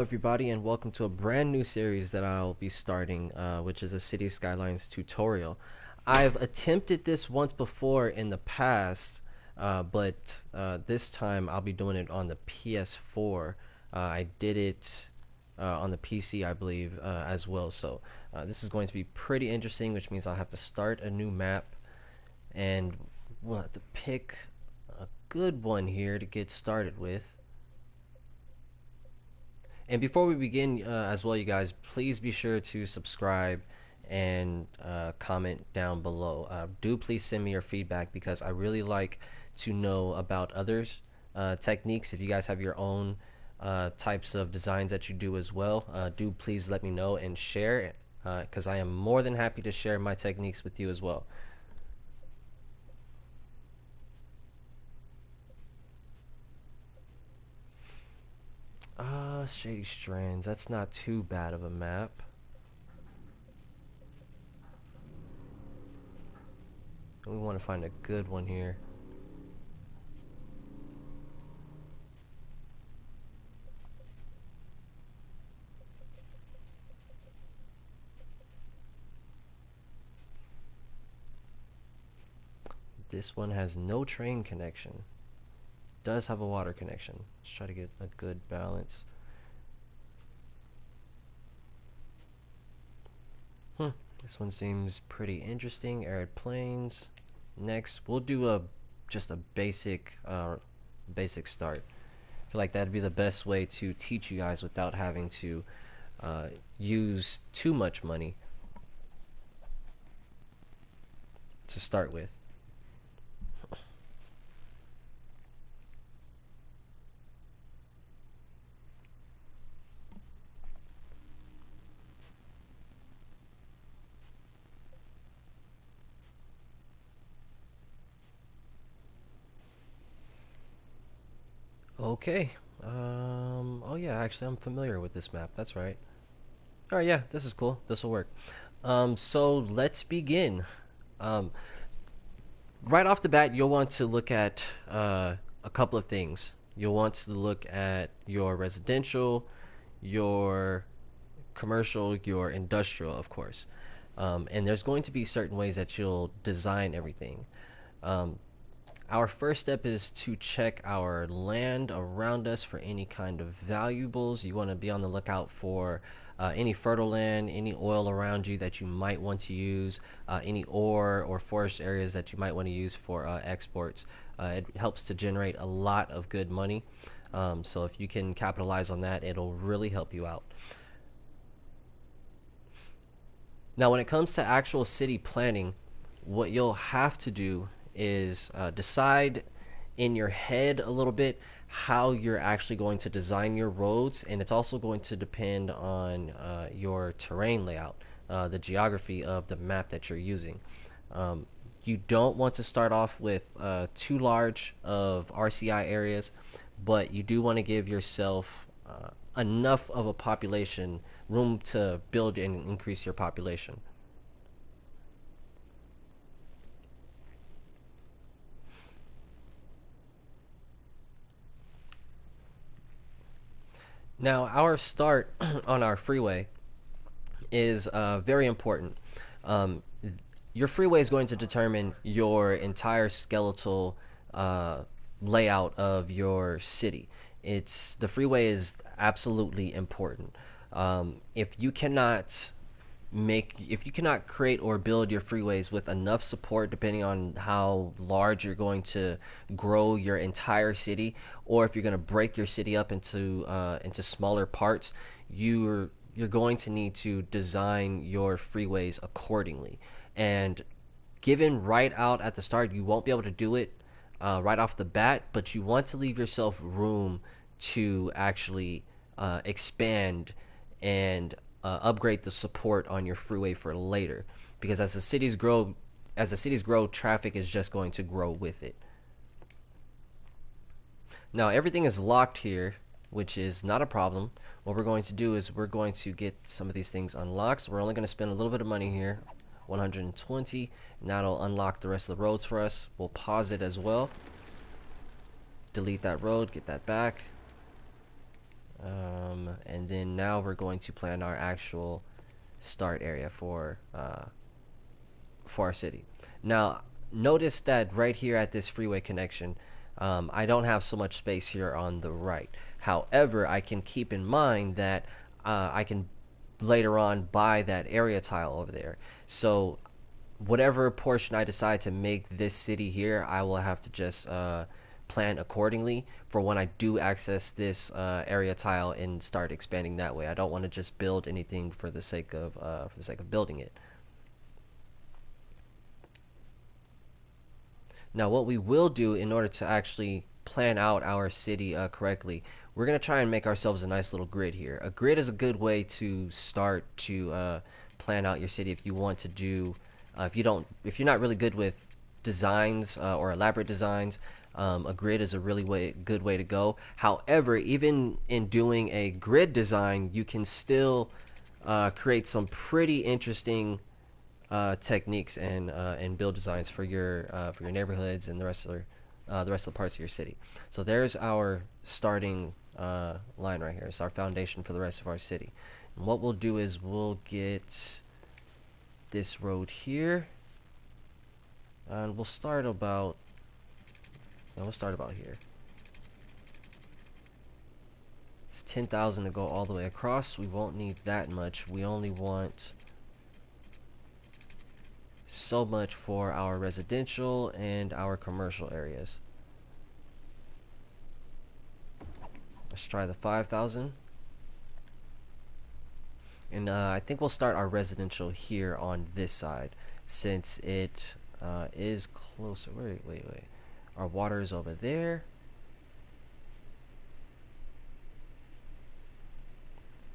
Everybody, and welcome to a brand new series that I'll be starting, which is a City Skylines tutorial. I've attempted this once before in the past, but this time I'll be doing it on the PS4. I did it on the PC, I believe, as well. So this is going to be pretty interesting, which means I'll have to start a new map, and we'll have to pick a good one here to get started with. And before we begin, as well, you guys, please be sure to subscribe and comment down below. Do please send me your feedback because I really like to know about others' techniques. If you guys have your own types of designs that you do as well, do please let me know and share it because I am more than happy to share my techniques with you as well. Shady Strands. That's not too bad of a map. We want to find a good one here. This one has no train connection. Does have a water connection. Let's try to get a good balance. This one seems pretty interesting. Arid plains. Next, we'll do just a basic start. I feel like that'd be the best way to teach you guys without having to use too much money to start with. Okay. Oh yeah, actually I'm familiar with this map. That's right. Alright, yeah, this is cool. This will work. So let's begin. Um, right off the bat, you'll want to look at a couple of things. You'll want to look at your residential, your commercial, your industrial, of course. And there's going to be certain ways that you'll design everything. Um, Our first step is to check our land around us for any kind of valuables. You want to be on the lookout for any fertile land, any oil around you that you might want to use, any ore or forest areas that you might want to use for exports. It helps to generate a lot of good money. So if you can capitalize on that, it'll really help you out. Now, when it comes to actual city planning, what you'll have to do is decide in your head a little bit how you're actually going to design your roads, and it's also going to depend on your terrain layout, the geography of the map that you're using. You don't want to start off with too large of RCI areas, but you do want to give yourself enough of a population room to build and increase your population. Now, our start on our freeway is very important. Um, your freeway is going to determine your entire skeletal uh, layout of your city. It's the freeway is absolutely important. If you cannot create or build your freeways with enough support, depending on how large you're going to grow your entire city, or if you're going to break your city up into smaller parts, you're going to need to design your freeways accordingly. And given right out at the start, you won't be able to do it right off the bat, but you want to leave yourself room to actually expand and upgrade the support on your freeway for later. Because as the cities grow, traffic is just going to grow with it. Now everything is locked here, which is not a problem. What we're going to do is we're going to get some of these things unlocked. So we're only going to spend a little bit of money here, 120, and that'll unlock the rest of the roads for us. We'll pause it as well. Delete that road, get that back. And then now we're going to plan our actual start area for our city. Now, notice that right here at this freeway connection, I don't have so much space here on the right. However, I can keep in mind that I can later on buy that area tile over there. So whatever portion I decide to make this city here, I will have to just plan accordingly for when I do access this area tile and start expanding that way. I don't want to just build anything for the sake of building it. Now, what we will do in order to actually plan out our city correctly, we're going to try and make ourselves a nice little grid here. A grid is a good way to start to plan out your city if you want to do, if you're not really good with designs or elaborate designs, a grid is a really good way to go. However, even in doing a grid design, you can still create some pretty interesting techniques and build designs for your neighborhoods and the rest of the parts of your city. So there's our starting line right here. It's our foundation for the rest of our city. And what we'll do is we'll get this road here, and we'll start about here. It's 10,000 to go all the way across. We won't need that much. We only want so much for our residential and our commercial areas. Let's try the 5,000. And I think we'll start our residential here on this side, since it is closer. Wait. Our water is over there.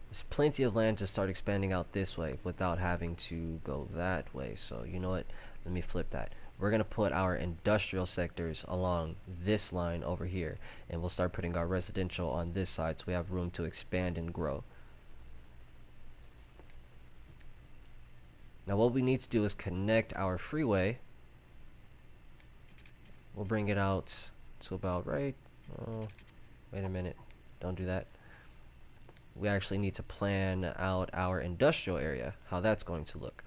There's plenty of land to start expanding out this way without having to go that way. So you know what? Let me flip that. We're going to put our industrial sectors along this line over here, and we'll start putting our residential on this side so we have room to expand and grow. Now what we need to do is connect our freeway. We'll bring it out to about right. Oh, wait a minute. Don't do that. We actually need to plan out our industrial area, how that's going to look.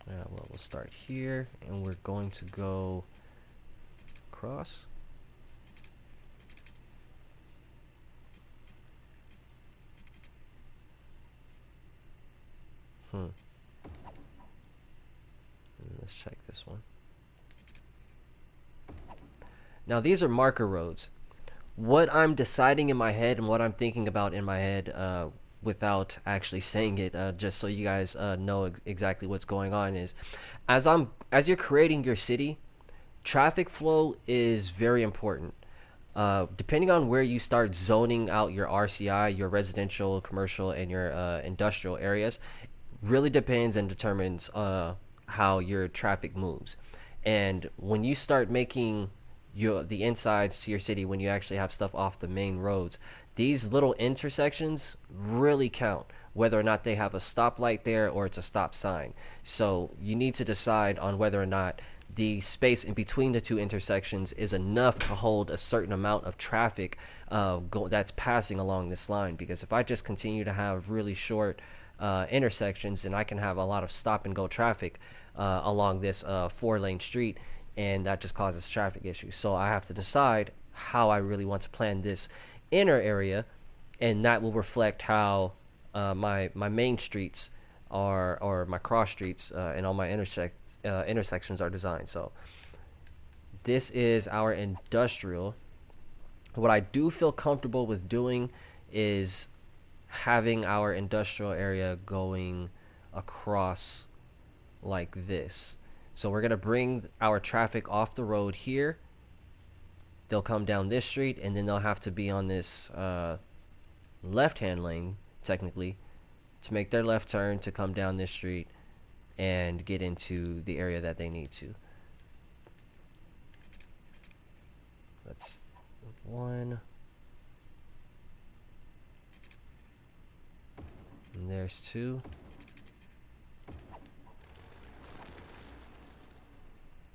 Well, we'll start here, and we're going to go across. Let's check this one. Now these are marker roads. What I'm deciding in my head and what I'm thinking about in my head without actually saying it, just so you guys know exactly what's going on, is as you're creating your city, traffic flow is very important. Depending on where you start zoning out your RCI, your residential, commercial, and your industrial areas, really depends and determines how your traffic moves. And when you start making the insides to your city, when you actually have stuff off the main roads, these little intersections really count, whether or not they have a stoplight there or it's a stop sign. So you need to decide on whether or not the space in between the two intersections is enough to hold a certain amount of traffic that's passing along this line. Because if I just continue to have really short intersections, then I can have a lot of stop and go traffic along this 4-lane street, and that just causes traffic issues. So I have to decide how I really want to plan this inner area, and that will reflect how my main streets are, or my cross streets and all my intersections are designed. So this is our industrial. What I do feel comfortable with doing is having our industrial area going across like this. So we're going to bring our traffic off the road here. They'll come down this street, and then they'll have to be on this left-hand lane, technically, to make their left turn to come down this street and get into the area that they need to. That's one. And there's two.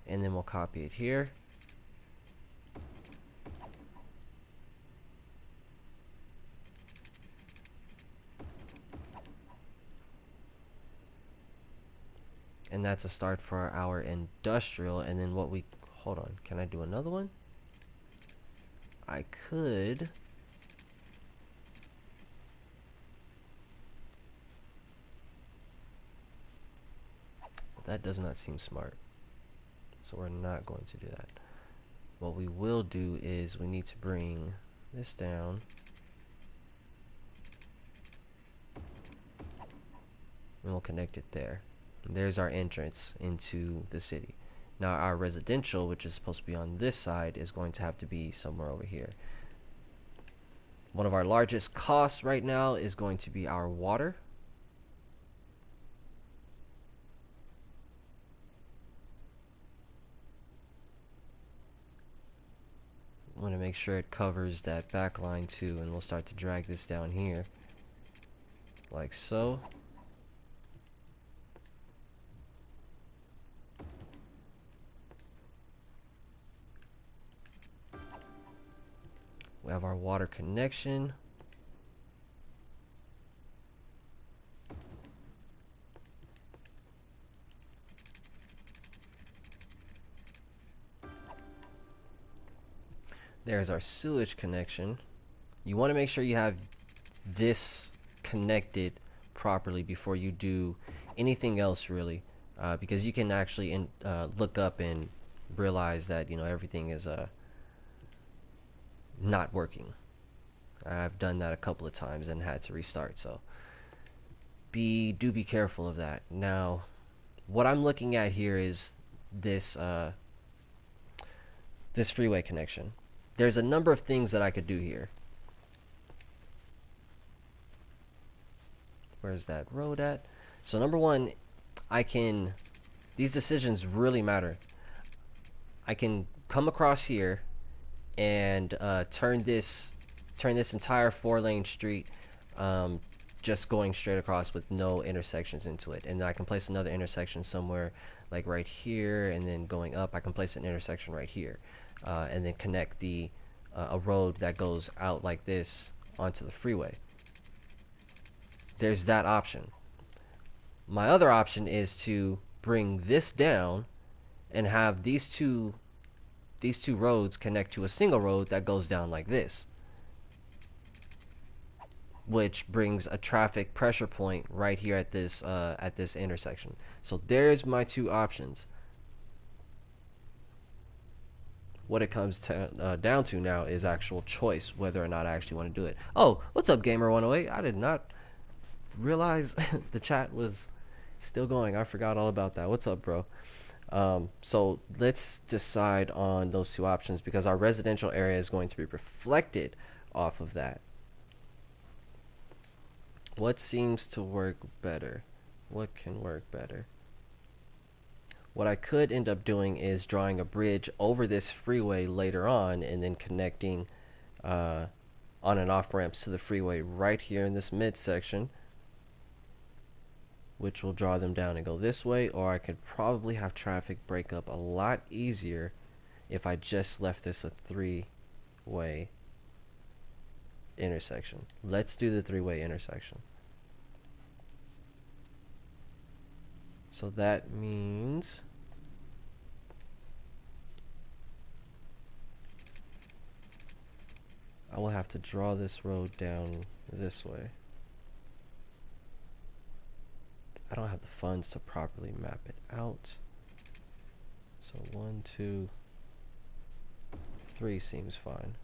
and then we'll copy it here. And that's a start for our industrial. And then what we, hold on, can I do another one? I could. That does not seem smart. So we're not going to do that. What we will do is we need to bring this down. And we'll connect it there. And there's our entrance into the city. Now our residential, which is supposed to be on this side, is going to have to be somewhere over here. One of our largest costs right now is going to be our water. I want to make sure it covers that back line too, and we'll start to drag this down here like so. We have our water connection. There's our sewage connection. You want to make sure you have this connected properly before you do anything else, really, because you can actually look up and realize that, you know, everything is not working. I've done that a couple of times and had to restart, so do be careful of that. Now, what I'm looking at here is this this freeway connection. There's a number of things that I could do here. Where's that road at? So number one, these decisions really matter. I can come across here and turn this entire 4-lane street just going straight across with no intersections into it. And then I can place another intersection somewhere like right here, and then going up I can place an intersection right here. And then connect a road that goes out like this onto the freeway. There's that option. My other option is to bring this down and have these two roads connect to a single road that goes down like this, which brings a traffic pressure point right here at this intersection. So there's my two options. What it comes down to now is actual choice, whether or not I actually want to do it. Oh, what's up, Gamer108? I did not realize the chat was still going. I forgot all about that. What's up, bro? So let's decide on those two options, because our residential area is going to be reflected off of that. What seems to work better? What can work better? What I could end up doing is drawing a bridge over this freeway later on, and then connecting on and off ramps to the freeway right here in this midsection, which will draw them down and go this way. Or I could probably have traffic break up a lot easier if I just left this a 3-way intersection. Let's do the 3-way intersection. So that means I will have to draw this road down this way. I don't have the funds to properly map it out. So 1, 2, 3 seems fine.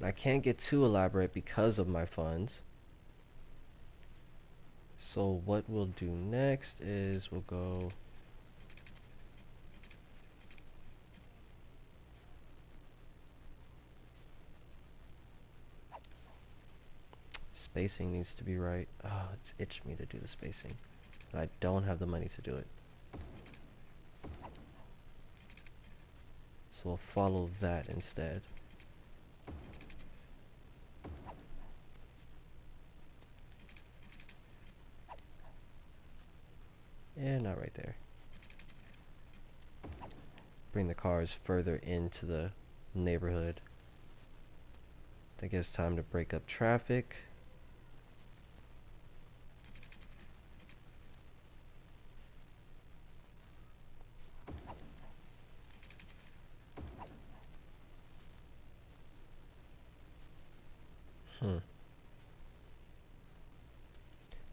I can't get too elaborate because of my funds. So what we'll do next is we'll go spacing needs to be right. Oh, it's itching me to do the spacing. I don't have the money to do it. So we'll follow that instead. And not right there. Bring the cars further into the neighborhood. That gives time to break up traffic.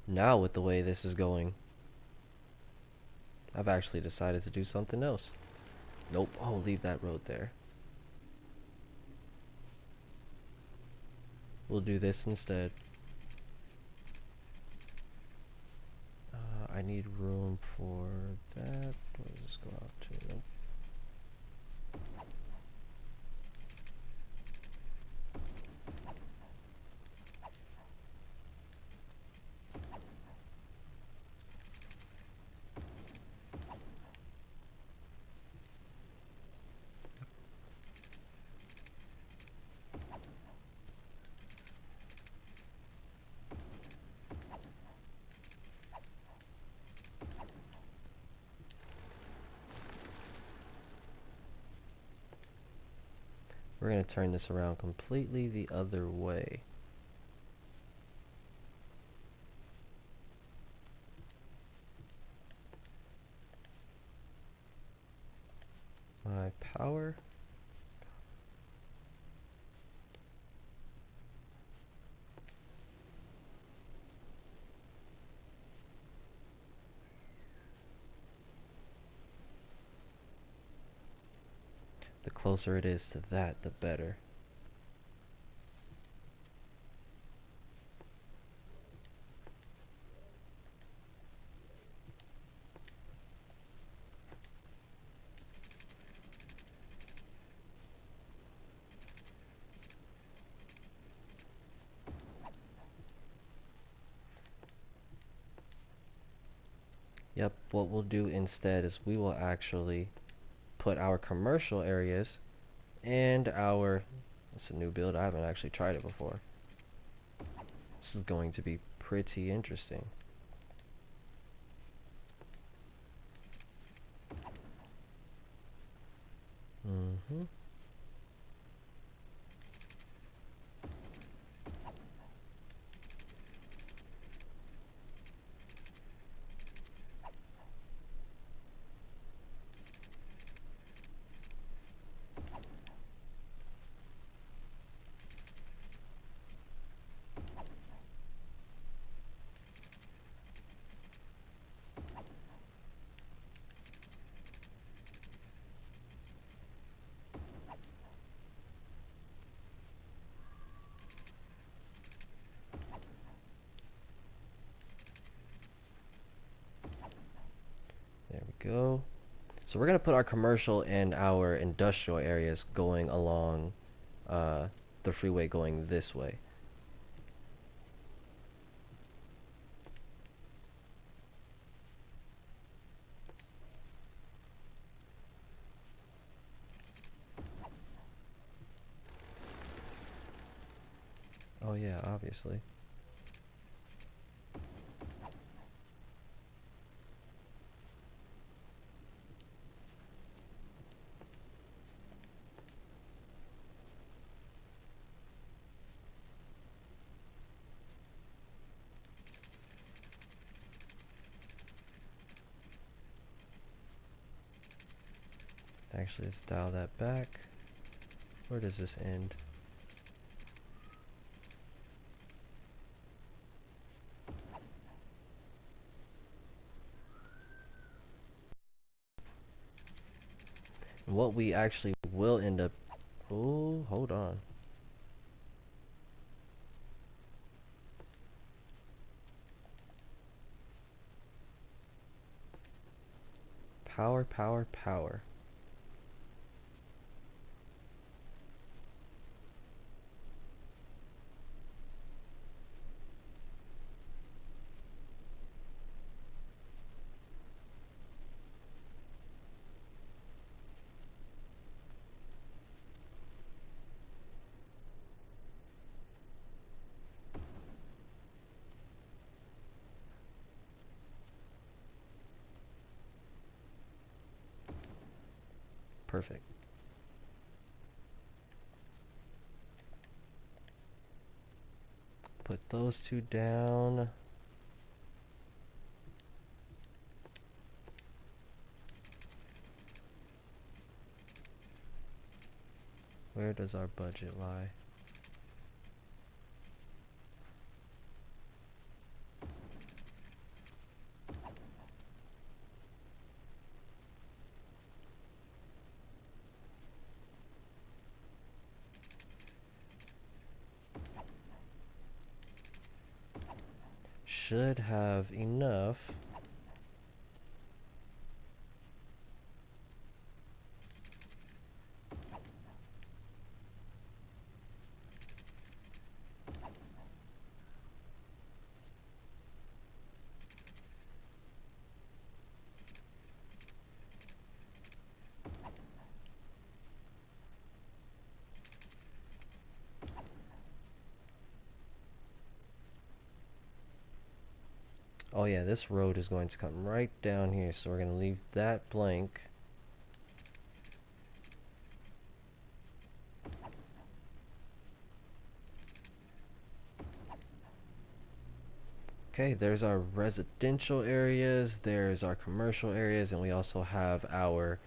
Now with the way this is going, I've actually decided to do something else. Nope. Oh, leave that road there. We'll do this instead. I need room for that. Where does this go out to? Nope. We're going to turn this around completely the other way. My power. The closer it is to that, the better. Yep, what we'll do instead is we will actually put our commercial areas and our... It's a new build, I haven't actually tried it before. This is going to be pretty interesting. Mm-hmm. There we go. So we're going to put our commercial and our industrial areas going along the freeway going this way. Oh yeah, obviously. Actually, let's dial that back. Where does this end? And what we actually will end up... Oh, hold on. Power, power, power. Perfect. Put those two down. Where does our budget lie? Should have enough. Oh yeah, this road is going to come right down here, so we're going to leave that blank. Okay, there's our residential areas, there's our commercial areas, and we also have our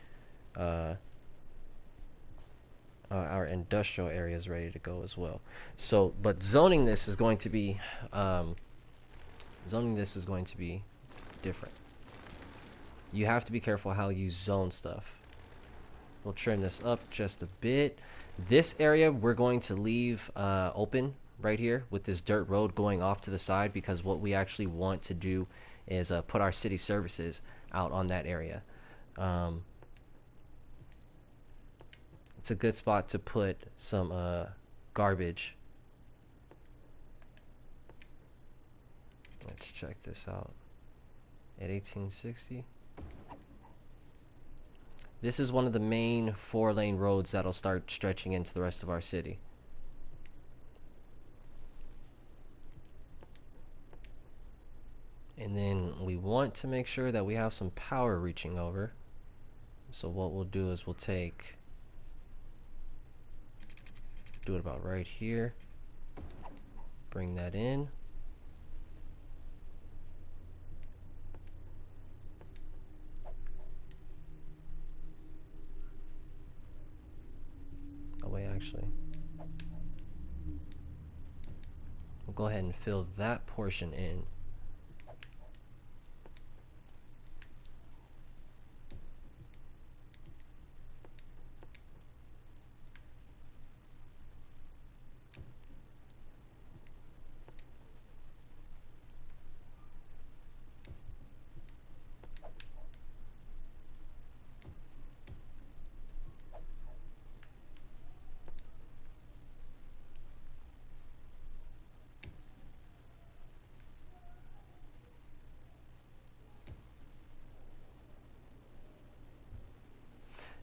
industrial areas ready to go as well. So, but zoning this is going to be different. You have to be careful how you zone stuff. We'll trim this up just a bit. This area we're going to leave open right here with this dirt road going off to the side, because what we actually want to do is put our city services out on that area. It's a good spot to put some garbage. Let's check this out. At 1860. This is one of the main 4-lane roads that'll start stretching into the rest of our city. And then we want to make sure that we have some power reaching over. So what we'll do is we'll do it about right here. Bring that in. Oh wait, actually, we'll go ahead and fill that portion in.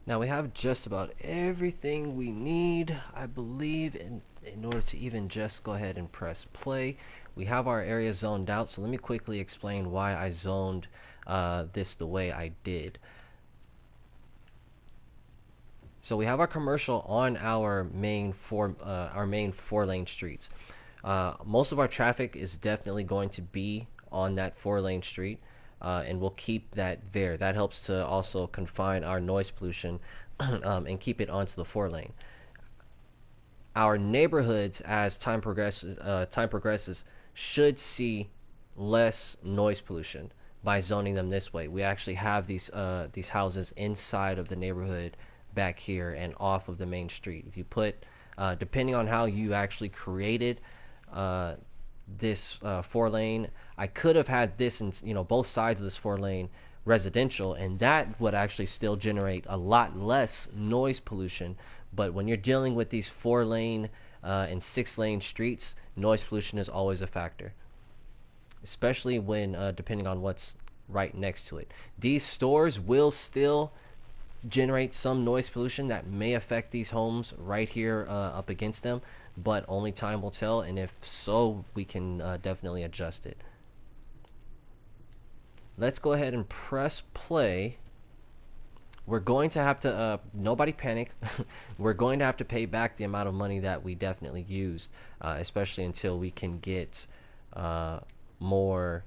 Now we have just about everything we need, I believe, in order to even just go ahead and press play. We have our area zoned out, so let me quickly explain why I zoned this the way I did. So we have our commercial on our main 4-lane streets. Most of our traffic is definitely going to be on that 4-lane street. And we'll keep that there. That helps to also confine our noise pollution and keep it onto the 4-lane. Our neighborhoods, as time progresses, should see less noise pollution by zoning them this way. We actually have these houses inside of the neighborhood back here and off of the main street. If you put, depending on how you actually created this 4-lane, I could have had this in both sides of this 4-lane residential, and that would actually still generate a lot less noise pollution. But when you're dealing with these 4-lane and 6-lane streets, noise pollution is always a factor, especially when depending on what's right next to it. These stores will still generate some noise pollution that may affect these homes right here up against them, but only time will tell, and if so, we can definitely adjust it. Let's go ahead and press play we're going to have to nobody panic. We're going to have to pay back the amount of money that we definitely used, especially until we can get uh, more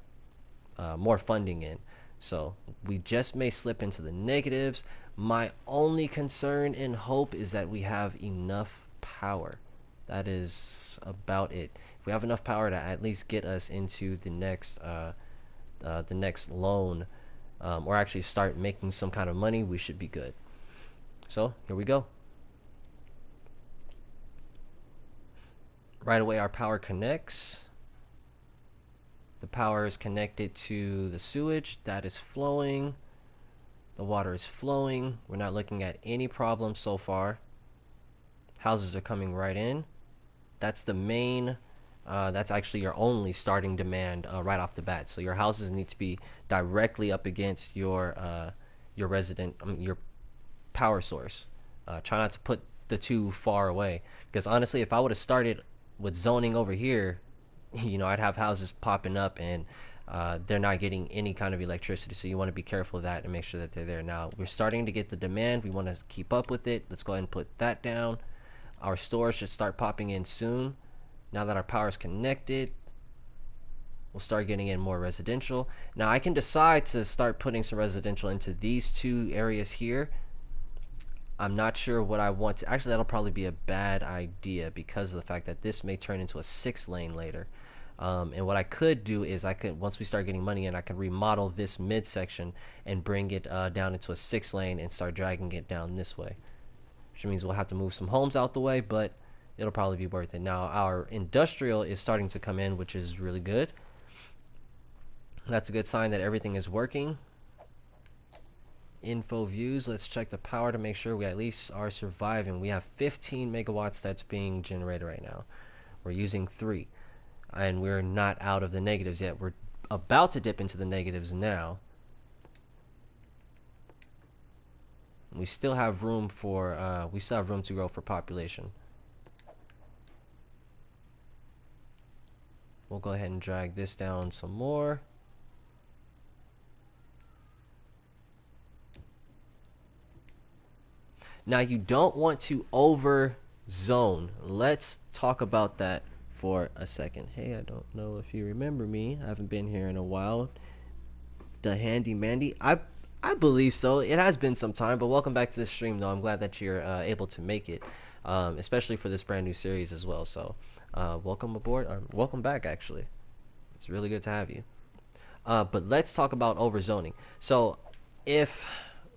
more funding in. So we just may slip into the negatives. My only concern and hope is that we have enough power. That is about it. If we have enough power to at least get us into the next loan, or actually start making some kind of money, we should be good. So here we go. Right away, our power connects. The power is connected to the sewage that is flowing. The water is flowing. We're not looking at any problems so far. Houses are coming right in. That's the main, that's actually your only starting demand right off the bat. So your houses need to be directly up against your resident, your power source. Try not to put the two far away, because honestly, if I would have started with zoning over here, I'd have houses popping up and they're not getting any kind of electricity. So you want to be careful of that and make sure that they're there. Now we're starting to get the demand. We want to keep up with it. Let's go ahead and put that down. Our stores should start popping in soon. Now that our power is connected, we'll start getting in more residential. Now I can decide to start putting some residential into these two areas here. I'm not sure what I want to. Actually, that'll probably be a bad idea because of the fact that this may turn into a 6-lane later. And what I could do is once we start getting money in, I can remodel this midsection and bring it down into a 6-lane and start dragging it down this way. Which means we'll have to move some homes out the way, but it'll probably be worth it. Now our industrial is starting to come in, which is really good. That's a good sign that everything is working. Info views, let's check the power to make sure we at least are surviving. We have 15 megawatts that's being generated right now. We're using 3, and we're not out of the negatives yet. We're about to dip into the negatives now. We still have room to grow for population. We'll go ahead and drag this down some more. Now you don't want to over zone. Let's talk about that for a second. Hey, I don't know if you remember me. I haven't been here in a while. The Handy Mandy. I believe so. It has been some time, but welcome back to the stream, though. I'm glad that you're able to make it, especially for this brand new series as well. So, welcome aboard, or welcome back, actually. It's really good to have you. But let's talk about overzoning. So, if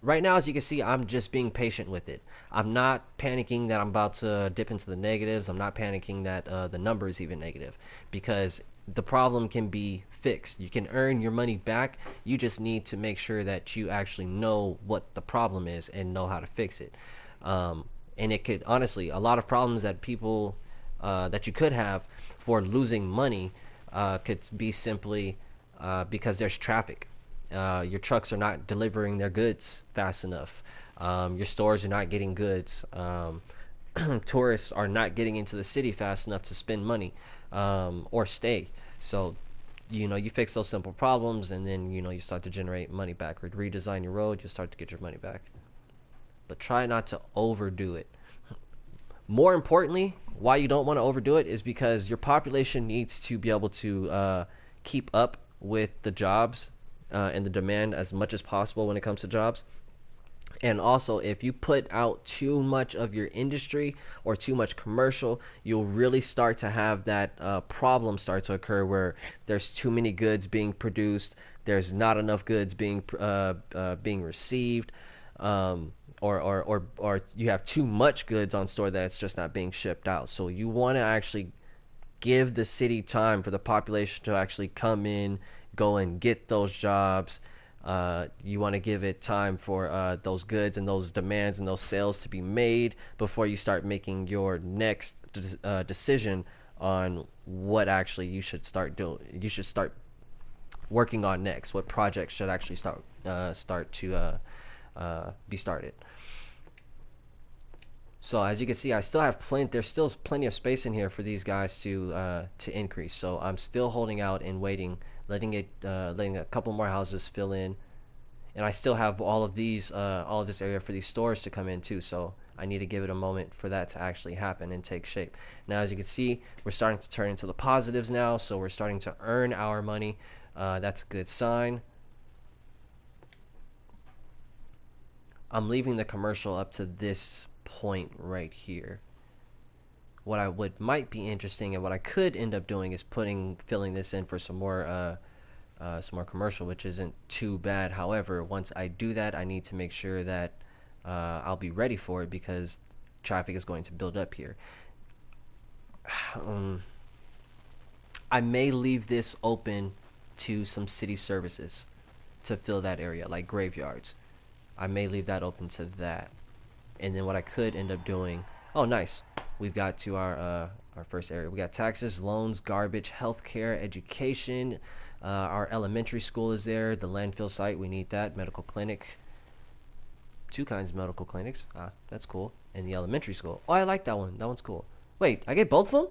right now, as you can see, I'm just being patient with it. I'm not panicking that I'm about to dip into the negatives. I'm not panicking that the number is even negative, because the problem can be fixed. You can earn your money back. You just need to make sure that you actually know what the problem is and know how to fix it. And it could, honestly, a lot of problems that people that you could have for losing money could be simply because there's traffic. Your trucks are not delivering their goods fast enough. Your stores are not getting goods. Tourists are not getting into the city fast enough to spend money or stay. So, you fix those simple problems, and then, you start to generate money back. Or redesign your road, you start to get your money back. But try not to overdo it. More importantly, why you don't want to overdo it is because your population needs to be able to keep up with the jobs and the demand as much as possible when it comes to jobs. And also, if you put out too much of your industry or too much commercial, you'll really start to have that problem start to occur where there's too many goods being produced, there's not enough goods being received, or you have too much goods on store that it's just not being shipped out. So you want to actually give the city time for the population to actually come in, go and get those jobs. You want to give it time for those goods and those demands and those sales to be made before you start making your next decision on what actually you should start doing. You should start working on next. What projects should actually start to be started. So as you can see, I still have plenty. There's still plenty of space in here for these guys to increase. So I'm still holding out and waiting, letting a couple more houses fill in. And I still have all of this area for these stores to come in too. So I need to give it a moment for that to actually happen and take shape. Now, as you can see, we're starting to turn into the positives now. So we're starting to earn our money. That's a good sign. I'm leaving the commercial up to this point right here. What I would might be interesting and what I could end up doing is filling this in for some more commercial, which isn't too bad. However, once I do that, I need to make sure that I'll be ready for it because traffic is going to build up here. Um, I may leave this open to some city services to fill that area, like graveyards. I may leave that open to that. And then what I could end up doing, oh nice, we've got to our first area. We got taxes, loans, garbage, healthcare, education. Our elementary school is there. The landfill site, we need that. Medical clinic, two kinds of medical clinics. That's cool. And the elementary school. Oh, I like that one. That one's cool. Wait, I get both of them?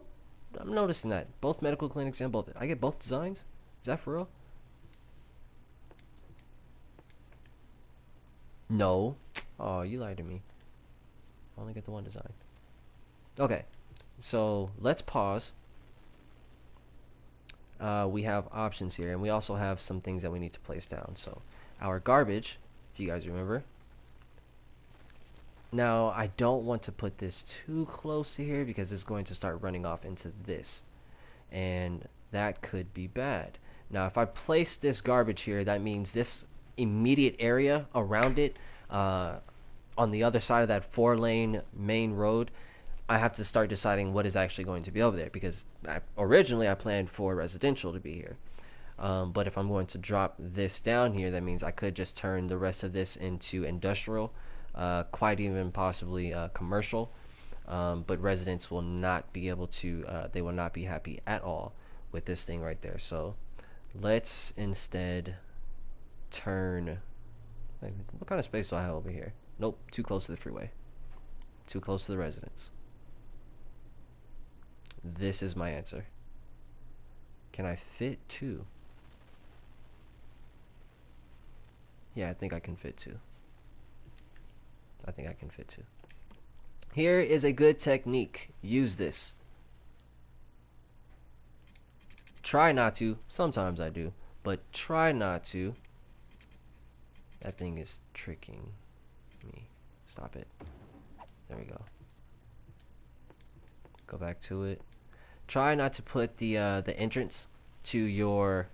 I'm noticing that both medical clinics and both. I get both designs. Is that for real? No. Oh, you lied to me. I only get the one design. Okay, so let's pause. We have options here, and we also have some things that we need to place down. So our garbage, if you guys remember. Now, I don't want to put this too close to here because it's going to start running off into this, and that could be bad. Now, if I place this garbage here, that means this immediate area around it, on the other side of that 4-lane main road, I have to start deciding what is actually going to be over there because originally I planned for residential to be here. But if I'm going to drop this down here, that means I could just turn the rest of this into industrial, quite even possibly commercial. But residents will not be able to, they will not be happy at all with this thing right there. So let's instead turn, what kind of space do I have over here? Nope, too close to the freeway. Too close to the residents. This is my answer. Can I fit two? Yeah, I think I can fit two. I think I can fit two. Here is a good technique. Use this. Try not to. Sometimes I do. But try not to. That thing is tricking me. Stop it. There we go. Go back to it. Try not to put the entrance to your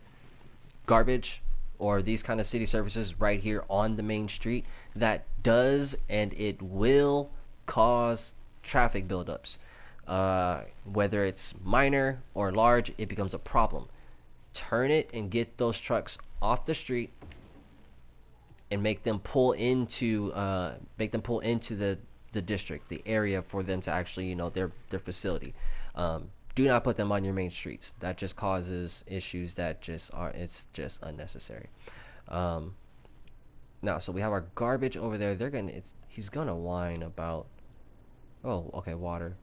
garbage or these kind of city services right here on the main street. That does and it will cause traffic buildups. Whether it's minor or large, it becomes a problem. Turn it and get those trucks off the street and make them pull into the district, the area for them to actually, their facility. Do not put them on your main streets. That just causes issues that it's just unnecessary. Now, so we have our garbage over there. He's gonna whine about, oh, okay, water.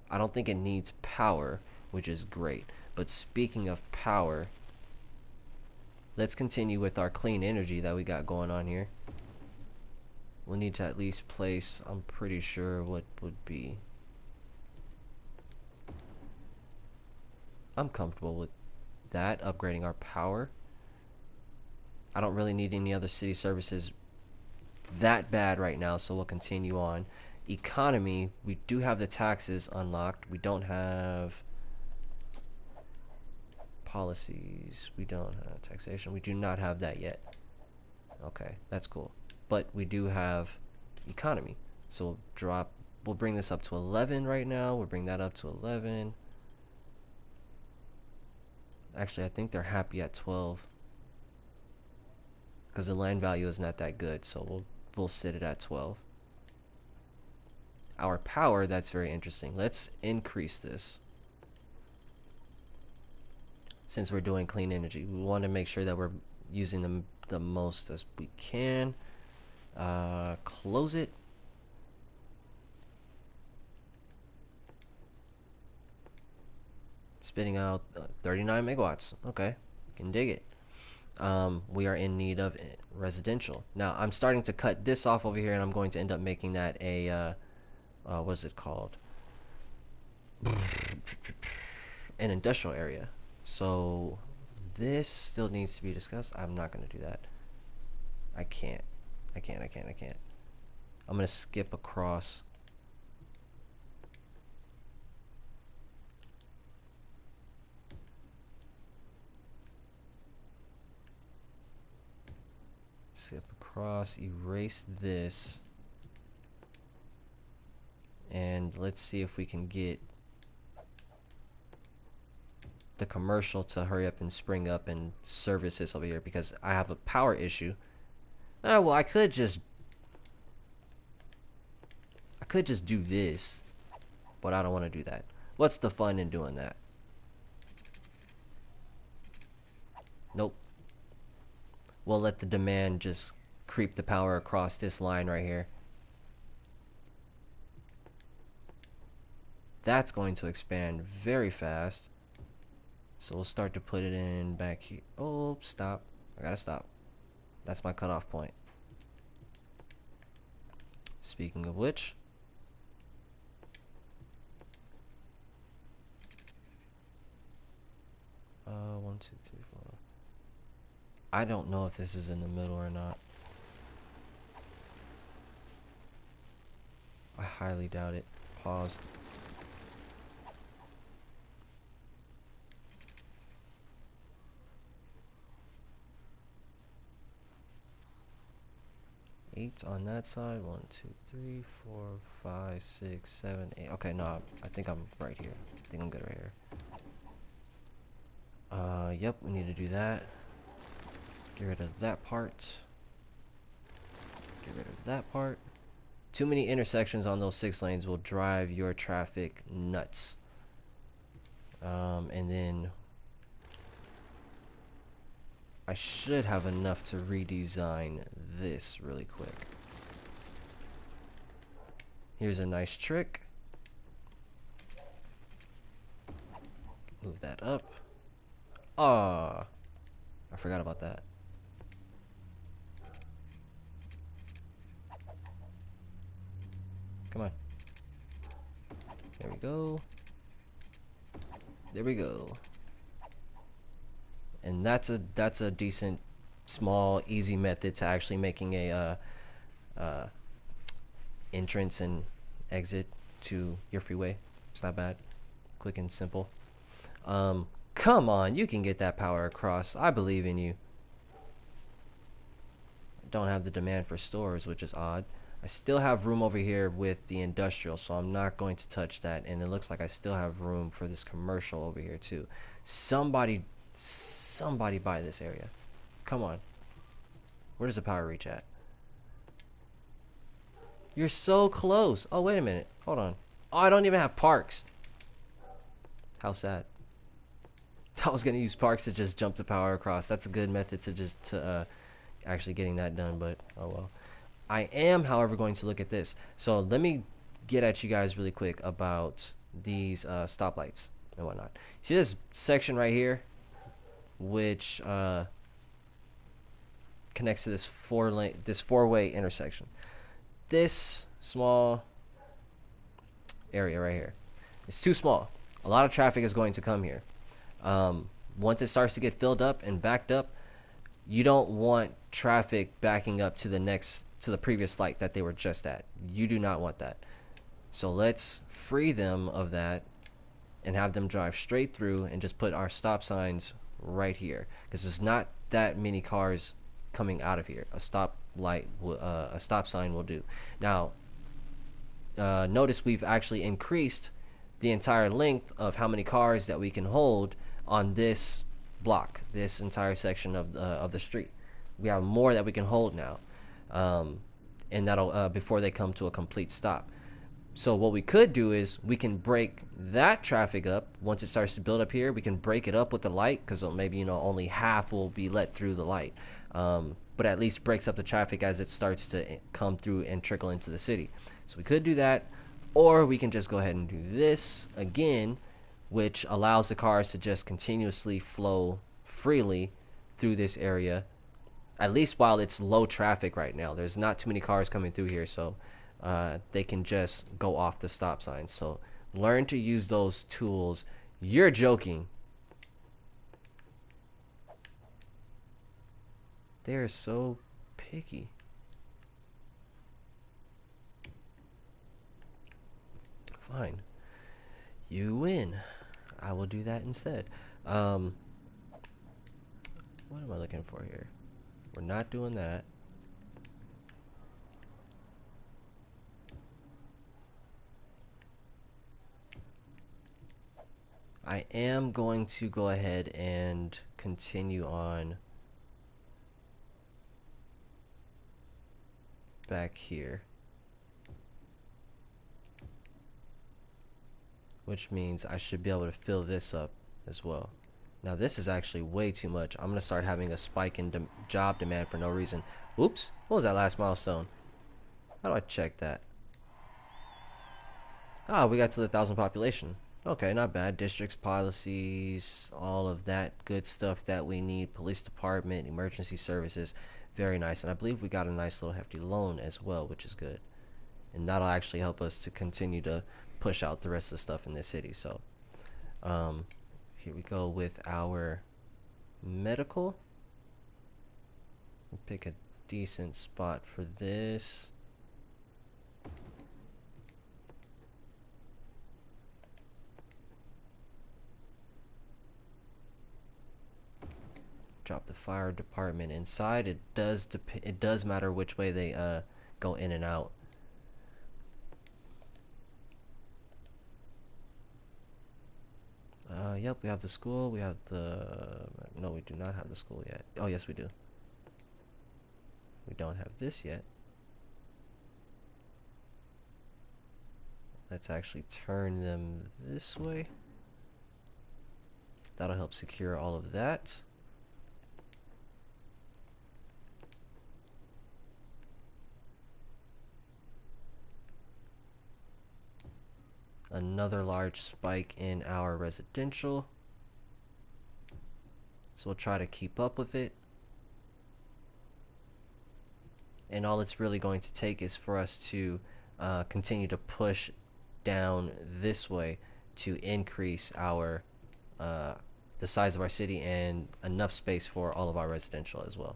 I don't think it needs power, which is great. But speaking of power, let's continue with our clean energy that we got going on here. We'll need to at least place, I'm pretty sure what would be, I'm comfortable with that, upgrading our power. I don't really need any other city services that bad right now, so we'll continue on. Economy, we do have the taxes unlocked. We don't have policies. We don't have taxation. We do not have that yet. Okay, that's cool. But we do have economy. So we'll bring this up to 11 right now. We'll bring that up to 11. Actually, I think they're happy at 12 because the land value is not that good, so we'll sit it at 12. Our power, that's very interesting. Let's increase this. Since we're doing clean energy, we want to make sure that we're using them the most as we can. Close it. Spitting out 39 megawatts. Okay, can dig it. we are in need of residential. Now, I'm starting to cut this off over here, and I'm going to end up making that a, what's it called? An industrial area. So, this still needs to be discussed. I'm not going to do that. I can't. I can't. I'm going to skip across. Skip across, erase this, and let's see if we can get the commercial to hurry up and spring up and service this over here, because I have a power issue. Well, I could just do this, but I don't want to do that. What's the fun in doing that? Nope. We'll let the demand just creep the power across this line right here. That's going to expand very fast. So we'll start to put it in back here. Oh, stop. I gotta stop. That's my cutoff point. Speaking of which, one, two, three, four. I don't know if this is in the middle or not. I highly doubt it. Pause. Eight on that side. 1, 2, 3, 4, 5, 6, 7, 8. Okay, no, I think I'm right here. I think I'm good right here. Yep, we need to do that. Get rid of that part. Get rid of that part. Too many intersections on those 6 lanes will drive your traffic nuts. And then I should have enough to redesign this really quick. Here's a nice trick. Move that up. Ah, I forgot about that. Come on. There we go. There we go. And that's a decent, small, easy method to actually making a entrance and exit to your freeway. It's not bad. Quick and simple. Come on, you can get that power across. I believe in you. Don't have the demand for stores, which is odd. I still have room over here with the industrial, so I'm not going to touch that. And it looks like I still have room for this commercial over here too. Somebody buy this area. Come on. Where does the power reach at? You're so close. Oh, wait a minute. Hold on. Oh, I don't even have parks. How sad. I was gonna use parks to just jump the power across. That's a good method to actually getting that done, but oh well. I am, however, going to look at this. So let me get at you guys really quick about these stoplights and whatnot. See this section right here, which connects to this four-way intersection. This small area right here, it's too small. A lot of traffic is going to come here. Once it starts to get filled up and backed up, you don't want traffic backing up to the previous light that they were just at. You do not want that. So let's free them of that and have them drive straight through and just put our stop signs right here, because there's not that many cars coming out of here. A stop sign will do. Now, notice we've actually increased the entire length of how many cars that we can hold on this block, this entire section of the street. We have more that we can hold now, and that'll before they come to a complete stop. So what we could do is we can break that traffic up. Once it starts to build up here, we can break it up with the light, because maybe only half will be let through the light, but at least breaks up the traffic as it starts to come through and trickle into the city. So we could do that, or we can just go ahead and do this again, which allows the cars to just continuously flow freely through this area, at least while it's low traffic right now. There's not too many cars coming through here, so they can just go off the stop signs. So learn to use those tools. You're joking. They're so picky. Fine. You win. I will do that instead. Um, what am I looking for here? We're not doing that. I am going to go ahead and continue on back here, which means I should be able to fill this up as well. Now this is actually way too much. I'm gonna start having a spike in job demand for no reason. Oops, what was that last milestone? How do I check that? Ah, we got to the 1,000 population. Okay, not bad. Districts, policies, all of that good stuff that we need. Police department, emergency services. Very nice. And I believe we got a nice little hefty loan as well, which is good. And that'll actually help us to continue to push out the rest of the stuff in this city. So, here we go with our medical. We'll pick a decent spot for this. Drop the fire department inside. It does matter which way they go in and out. Yep, we have the school. We have the no, we do not have the school yet. Oh, yes, we do. We don't have this yet. Let's actually turn them this way. That'll help secure all of that. Another large spike in our residential. So we'll try to keep up with it. And all it's really going to take is for us to continue to push down this way to increase our the size of our city and enough space for all of our residential as well.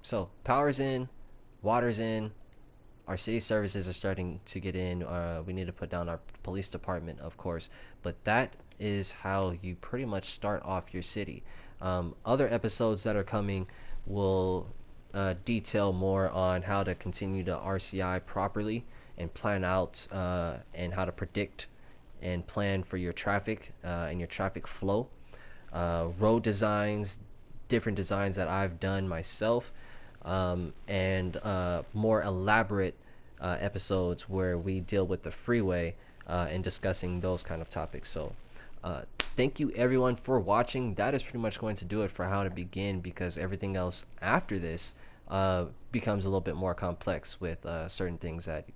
So power's in, water's in, our city services are starting to get in. We need to put down our police department, of course, but that is how you pretty much start off your city. Other episodes that are coming will detail more on how to continue to RCI properly and plan out and how to predict and plan for your traffic and your traffic flow. Road designs, different designs that I've done myself, and more elaborate episodes where we deal with the freeway and discussing those kind of topics. So thank you everyone for watching. That is pretty much going to do it for how to begin, because everything else after this becomes a little bit more complex with certain things that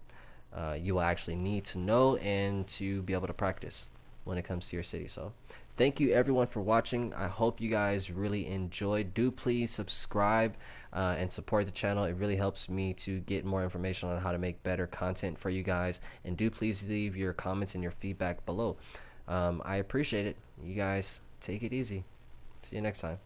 you will actually need to know and to be able to practice when it comes to your city. So thank you everyone for watching. I hope you guys really enjoyed. Do please subscribe and support the channel. It really helps me to get more information on how to make better content for you guys. And do please leave your comments and your feedback below. I appreciate it. You guys take it easy. See you next time.